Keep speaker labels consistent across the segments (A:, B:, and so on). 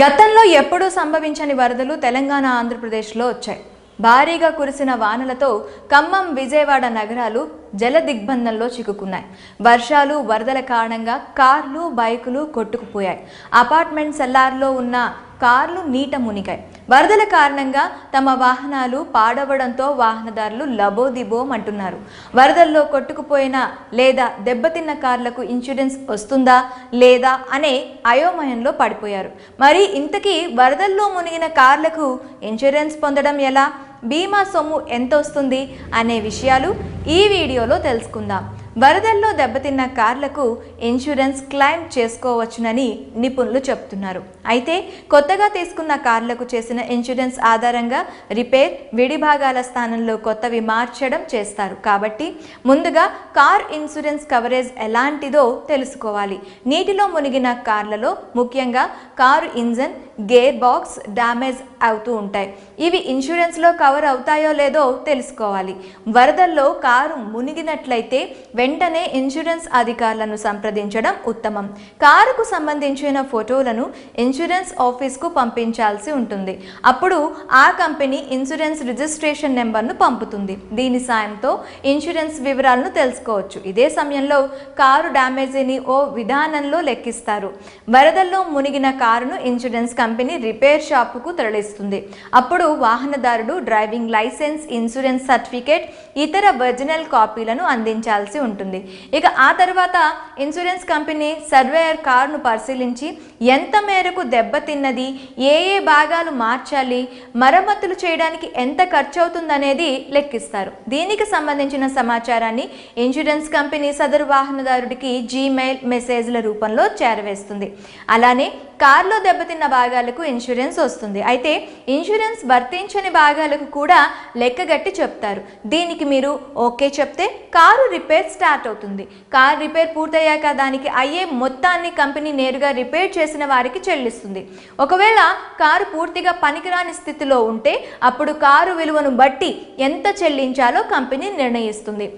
A: గతంలో ఎప్పుడూ సంభవించని వరదలు తెలంగాణ ఆంధ్రప్రదేశ్లో వచ్చాయి. భారీగా కురిసిన వానలతో ఖమ్మం, విజయవాడ నగరాలు జల దిగ్బంధంలో చిక్కుకున్నాయి. వర్షాలు, వరదల కారణంగా కార్లు, బైకులు కొట్టుకుపోయాయి. అపార్ట్మెంట్ సెల్లార్లో ఉన్న కార్లు నీట మునిగాయి. వరదల కారణంగా తమ వాహనాలు పాడవడంతో వాహనదారులు లబోదిబోమంటున్నారు. వరదల్లో కొట్టుకుపోయిన లేదా దెబ్బతిన్న కార్లకు ఇన్సూరెన్స్ వస్తుందా లేదా అనే అయోమయంలో పడిపోయారు. మరి ఇంతకీ వరదల్లో మునిగిన కార్లకు ఇన్సూరెన్స్ పొందడం ఎలా, బీమా సొమ్ము ఎంత వస్తుంది అనే విషయాలు ఈ వీడియోలో తెలుసుకుందాం. వరదల్లో దెబ్బతిన్న కార్లకు ఇన్సూరెన్స్ క్లెయిమ్ చేసుకోవచ్చునని నిపుణులు చెప్తున్నారు. అయితే కొత్తగా తీసుకున్న కార్లకు చేసిన ఇన్సూరెన్స్ ఆధారంగా రిపేర్, విడిభాగాల స్థానంలో కొత్తవి మార్చడం చేస్తారు. కాబట్టి ముందుగా కార్ ఇన్సూరెన్స్ కవరేజ్ ఎలాంటిదో తెలుసుకోవాలి. నీటిలో మునిగిన కార్లలో ముఖ్యంగా car engine, gear box damage అవుతూ ఉంటాయి. ఇవి ఇన్సూరెన్స్లో కవర్ అవుతాయో లేదో తెలుసుకోవాలి. వరదల్లో కారు మునిగినట్లయితే వెంటనే ఇన్సూరెన్స్ అధికారులను సంప్రదించడం ఉత్తమం. కారుకు సంబంధించిన ఫోటోలను ఇన్సూరెన్స్ ఆఫీస్కు పంపించాల్సి ఉంటుంది. అప్పుడు ఆ కంపెనీ ఇన్సూరెన్స్ రిజిస్ట్రేషన్ నెంబర్ను పంపుతుంది. దీని సాయంతో ఇన్సూరెన్స్ వివరాలను తెలుసుకోవచ్చు. ఇదే సమయంలో కారు డ్యామేజీని ఓ విధానంలో లెక్కిస్తారు. వరదల్లో మునిగిన కారును ఇన్సూరెన్స్ కంపెనీ రిపేర్ షాపుకు తరలిస్తుంది. అప్పుడు వాహనదారుడు డ్రైవింగ్ లైసెన్స్, ఇన్సూరెన్స్ సర్టిఫికేట్, ఇతర ఒరిజినల్ కాపీలను అందించాల్సి ఉంటుంది. ఇక ఆ తర్వాత ఇన్సూరెన్స్ కంపెనీ సర్వేయర్ కారును పరిశీలించి ఎంత మేరకు దెబ్బతిన్నది, ఏ భాగాలు మార్చాలి, మరమ్మతులు చేయడానికి ఎంత ఖర్చు అవుతుందనేది లెక్కిస్తారు. దీనికి సంబంధించిన సమాచారాన్ని ఇన్సూరెన్స్ కంపెనీ సదరు వాహనదారుడికి జీమెయిల్ మెసేజ్ల రూపంలో చేరవేస్తుంది. అలానే కారులో దెబ్బతిన్న భాగాలకు ఇన్సూరెన్స్ వస్తుంది. అయితే ఇన్సూరెన్స్ వర్తించని భాగాలకు కూడా లెక్కగట్టి చెప్తారు. దీనికి మీరు ఓకే చెప్తే కారు రిపేర్ స్టార్ట్ అవుతుంది. కారు రిపేర్ పూర్తయ్యాక దానికి అయ్యే మొత్తాన్ని కంపెనీ నేరుగా రిపేర్ చేసిన వారికి చెల్లిస్తుంది. ఒకవేళ కారు పూర్తిగా పనికిరాని స్థితిలో ఉంటే అప్పుడు కారు విలువను బట్టి ఎంత చెల్లించాలో కంపెనీ నిర్ణయిస్తుంది.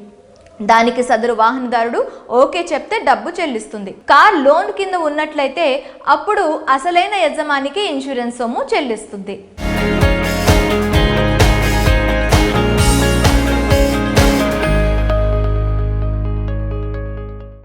A: దానికి సదరు వాహనదారుడు ఓకే చెప్తే డబ్బు చెల్లిస్తుంది. కార్ లోన్ కింద ఉన్నట్లయితే అప్పుడు అసలైన యజమానికి ఇన్సూరెన్స్ సొమ్ము చెల్లిస్తుంది.